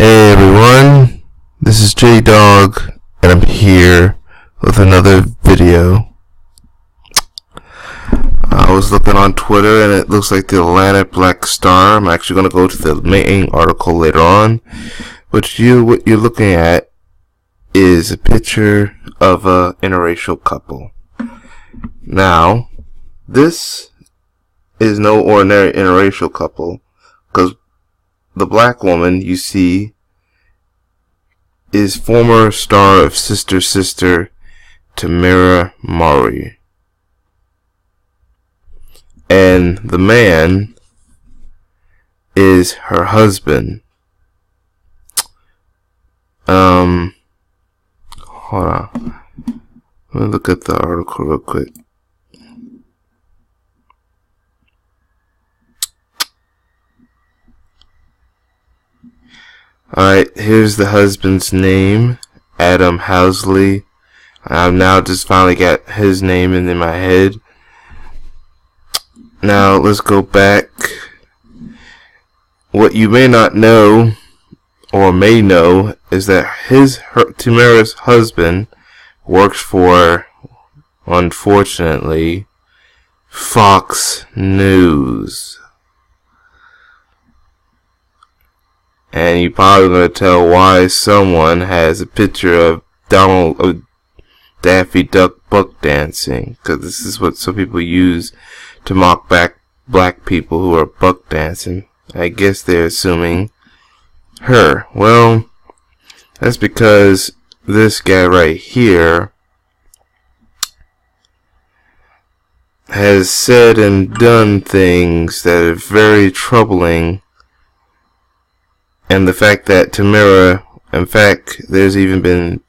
Hey everyone, this is J Dog, and I'm here with another video. I was looking on Twitter, and it looks like the Atlanta Black Star. I'm actually going to go to the main article later on. What you're looking at is a picture of a interracial couple. Now, this is no ordinary interracial couple, because the black woman you see is former star of Sister Sister Tamera Mowry. And the man is her husband. Hold on. Let me look at the article real quick. Alright, here's the husband's name, Adam Housley. I've now just finally got his name in my head. Now, let's go back. What you may not know, or may know, is that Tamera's husband works for, unfortunately, Fox News. And you're probably going to tell why someone has a picture of Daffy Duck buck dancing. Because this is what some people use to mock back black people who are buck dancing. I guess they're assuming her. Well, that's because this guy right here has said and done things that are very troubling. And the fact that Tamera, in fact, there's even been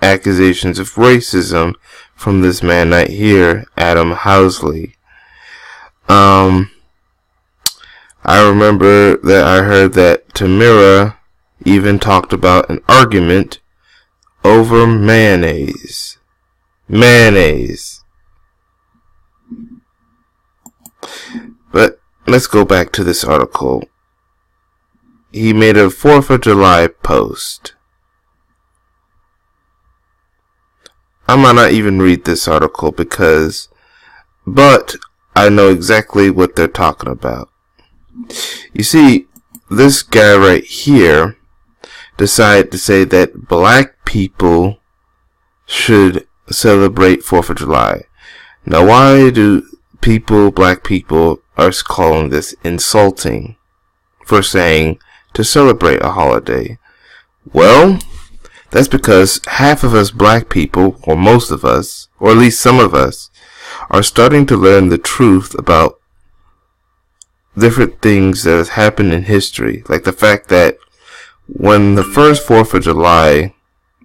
accusations of racism from this man right here, Adam Housley. I remember that I heard that Tamera even talked about an argument over mayonnaise. Mayonnaise. But let's go back to this article. He made a 4th of July post. I might not even read this article but I know exactly what they're talking about. You see, this guy right here decided to say that black people should celebrate 4th of July. Now, why do black people, are calling this insulting for saying to celebrate a holiday? Well, that's because half of us black people, or most of us, or at least some of us, are starting to learn the truth about different things that have happened in history. Like the fact that when the first 4th of July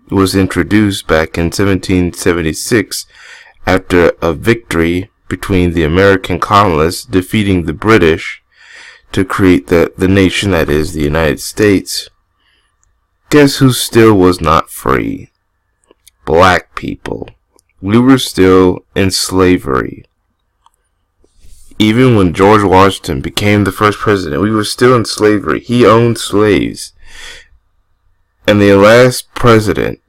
was introduced back in 1776, after a victory between the American colonists defeating the British to create the nation that is the United States, guess who still was not free? Black people. We were still in slavery. Even when George Washington became the first president, we were still in slavery. He owned slaves. And the last president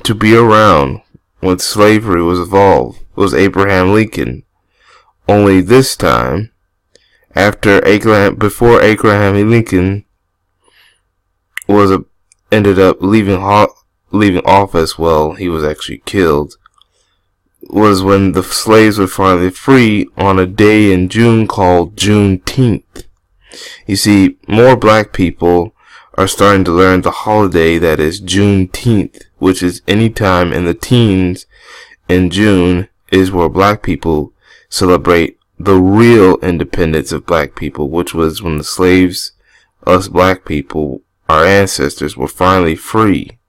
to be around when slavery was evolved was Abraham Lincoln. Only this time, before Abraham Lincoln ended up leaving office, well, he was actually killed, was when the slaves were finally free on a day in June called Juneteenth. You see, more black people are starting to learn the holiday that is Juneteenth, which is any time in the teens in June is where black people celebrate the real independence of black people, which was when the slaves, us black people, our ancestors, were finally free.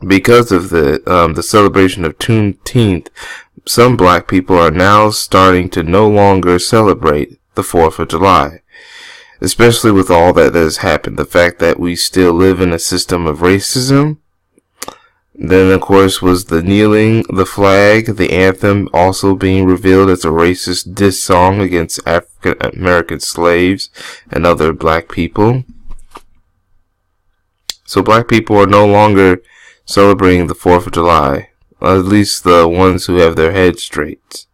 Because of the celebration of Juneteenth, some black people are now starting to no longer celebrate the 4th of July. Especially with all that has happened. The fact that we still live in a system of racism. Then, of course, was the kneeling, the flag, the anthem also being revealed as a racist diss song against African American slaves and other black people. So black people are no longer celebrating the 4th of July, at least the ones who have their heads straight,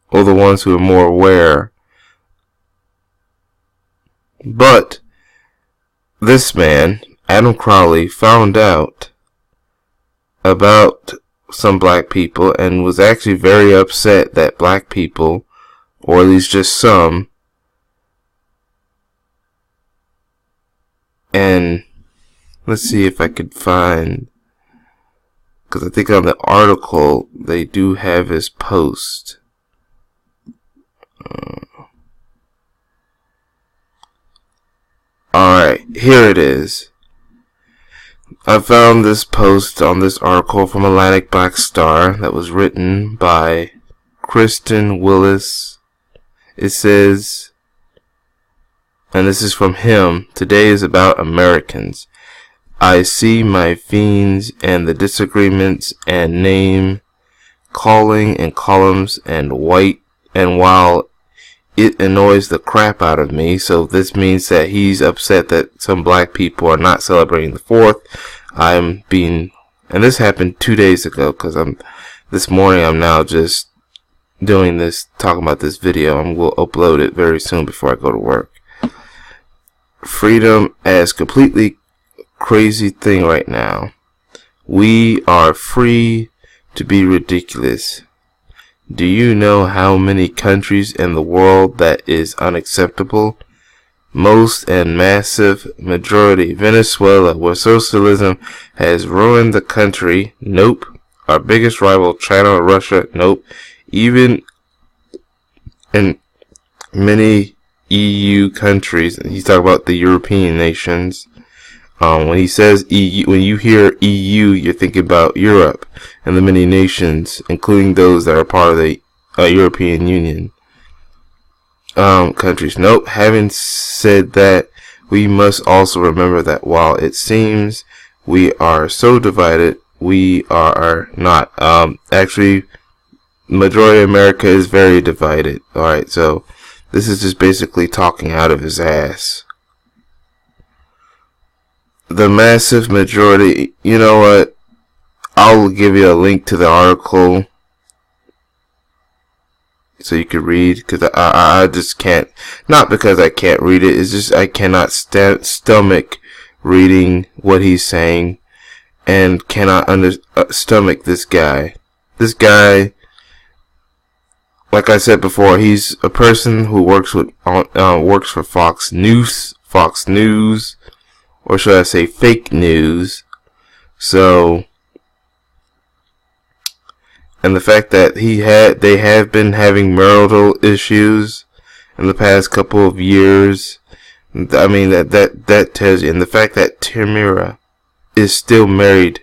or the ones who are more aware. But this man, Adam Crowley, found out about some black people and was actually very upset that black people, or at least just some, and let's see if I could find, because I think on the article they do have his post. Alright, here it is. I found this post on this article from Atlantic Black Star that was written by Kristen Willis. It says, and this is from him, "Today is about Americans. I see my fiends and the disagreements and name calling and columns and while it annoys the crap out of me." So this means that he's upset that some black people are not celebrating the 4th. And this happened 2 days ago, because this morning I'm now just doing this, talking about this video, and we'll upload it very soon before I go to work. Freedom as completely crazy thing right now. We are free to be ridiculous. Do you know how many countries in the world that is unacceptable? Most and massive majority. Venezuela, where socialism has ruined the country. Nope. Our biggest rival, China or Russia. Nope. Even in many EU countries, and he's talking about the European nations. When he says EU, when you hear EU, you're thinking about Europe and the many nations, including those that are part of the European Union countries. Nope. Having said that, we must also remember that while it seems we are so divided, we are not. Actually, majority of America is very divided. Alright, so this is just basically talking out of his ass. The massive majority, you know what? I'll give you a link to the article so you can read, because I just can't, not because I can't read it, it's just I cannot stomach reading what he's saying, and cannot stomach this guy. This guy, like I said before, he's a person who works for Fox News, or should I say fake news. So, and the fact that they have been having marital issues in the past couple of years, I mean, that tells you. And the fact that Tamera is still married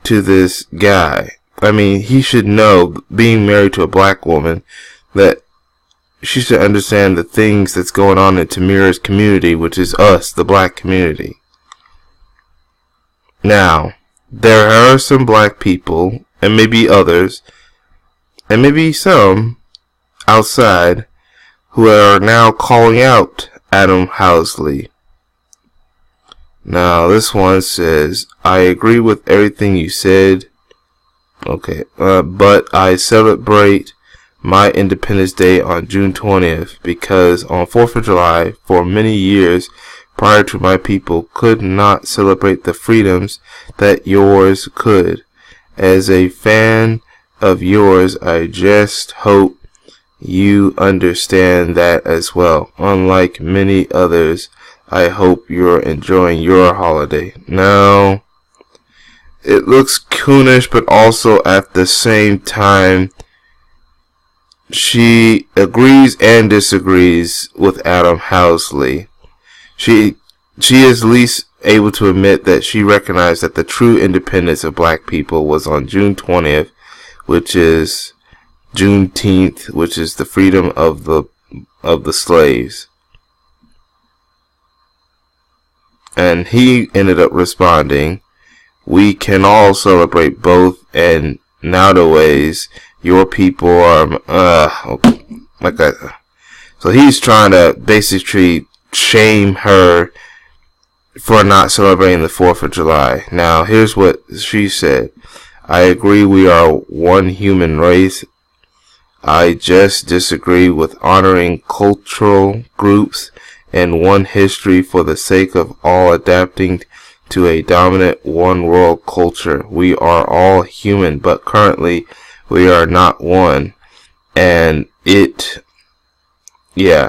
to this guy, I mean, he should know, being married to a black woman, that she should understand the things that's going on in Tamera's community, which is us, the black community. Now, there are some black people, and maybe others, and maybe some outside, who are now calling out Adam Housley. Now, this one says, "I agree with everything you said. Okay, but I celebrate my Independence Day on June 20th because on 4th of July, for many years prior to, my people could not celebrate the freedoms that yours could. As a fan of yours, I just hope you understand that as well. Unlike many others, I hope you're enjoying your holiday." Now, it looks coonish, but also at the same time, she agrees and disagrees with Adam Housley. She is at least able to admit that she recognized that the true independence of black people was on June 20th, which is Juneteenth, which is the freedom of the slaves. And he ended up responding, "We can all celebrate both, and nowadays your people are like that." So he's trying to basically shame her for not celebrating the 4th of July. Now, here's what she said. "I agree we are one human race. I just disagree with honoring cultural groups and one history for the sake of all adapting to a dominant one world culture. We are all human, but currently we are not one." And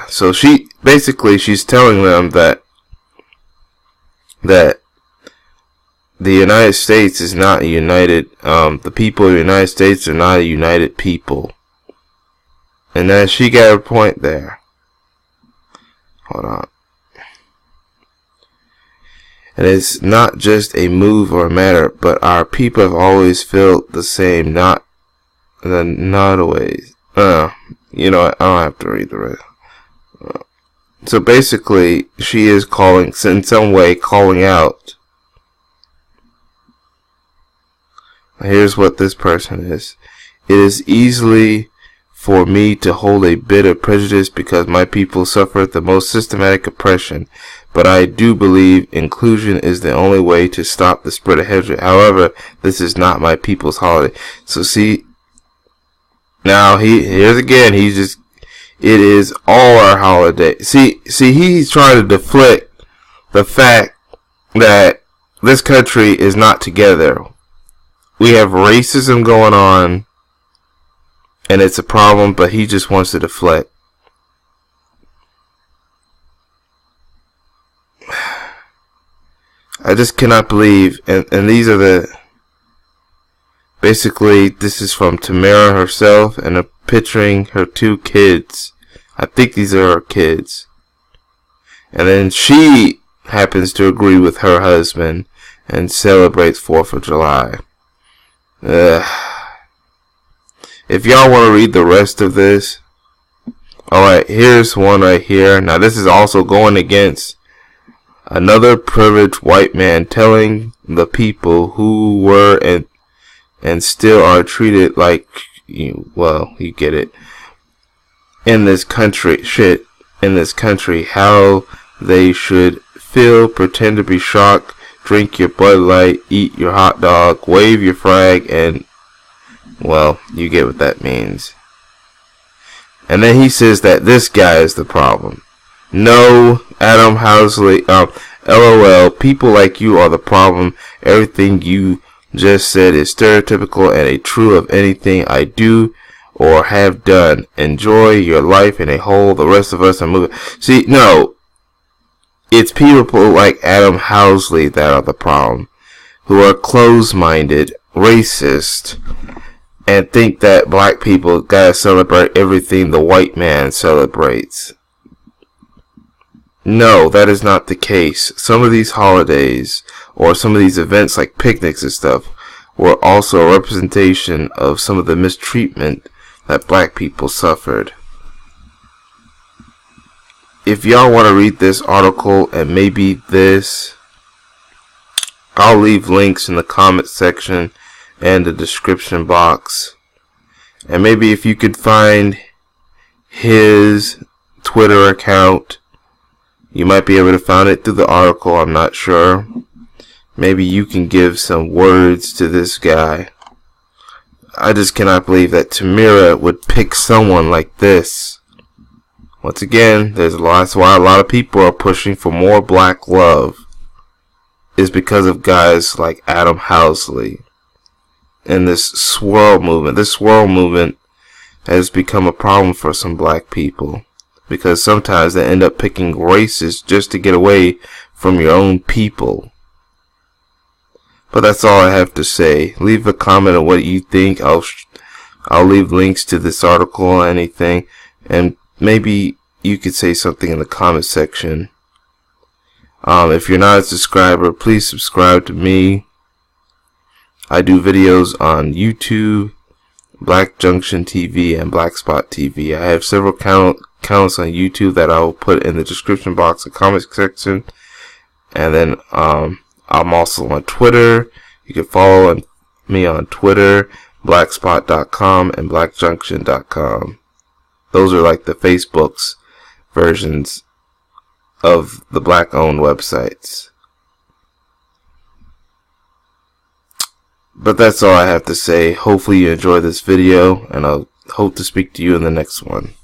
so she's telling them that the United States is not united. The people of the United States are not a united people. And then she got her point there. Hold on. "And it's not just a move or a matter, but our people have always felt the same, not always." You know what? I don't have to read the rest. So basically, she is in some way calling out. Here's what this person is. "It is easily for me to hold a bit of prejudice because my people suffered the most systematic oppression, but I do believe inclusion is the only way to stop the spread of hatred. However, this is not my people's holiday." So see, now here's again, it is all our holiday. See, he's trying to deflect the fact that this country is not together. We have racism going on, and it's a problem, but he just wants to deflect. I just cannot believe, and these are basically, this is from Tamera herself, and picturing her 2 kids. I think these are her kids. And then she happens to agree with her husband and celebrates 4th of July. If y'all want to read the rest of this, alright, here's one right here. Now this is also going against another privileged white man telling the people who were and still are treated like, you get it, in this country, how they should feel, pretend to be shocked, drink your Bud Light, eat your hot dog, wave your flag, and, you get what that means. And then he says that this guy is the problem. "No, Adam Housley, LOL, people like you are the problem. Everything you just said is stereotypical and a true of anything I do or have done. Enjoy your life in a whole. The rest of us are moving." See, no. It's people like Adam Housley that are the problem, who are closed-minded, racist, and think that black people gotta celebrate everything the white man celebrates. No, that is not the case. Some of these holidays, or some of these events like picnics and stuff, were also a representation of some of the mistreatment that black people suffered. If y'all want to read this article and maybe this, I'll leave links in the comment section and the description box. And maybe if you could find his Twitter account, you might be able to find it through the article, I'm not sure. Maybe you can give some words to this guy. I just cannot believe that Tamera would pick someone like this. Once again, that's why a lot of people are pushing for more black love, is because of guys like Adam Housley and this swirl movement. This swirl movement has become a problem for some black people, because sometimes they end up picking races just to get away from your own people. But that's all I have to say. Leave a comment on what you think. I'll leave links to this article or anything, and maybe you could say something in the comment section. If you're not a subscriber, please subscribe to me. I do videos on YouTube, Black Junction TV, and Black Spot TV. I have several accounts on YouTube that I will put in the description box and comment section. And then I'm also on Twitter. You can follow me on Twitter, blackspot.com and blackjunction.com. Those are like the Facebook's versions of the black-owned websites. But that's all I have to say. Hopefully you enjoy this video, and I'll hope to speak to you in the next one.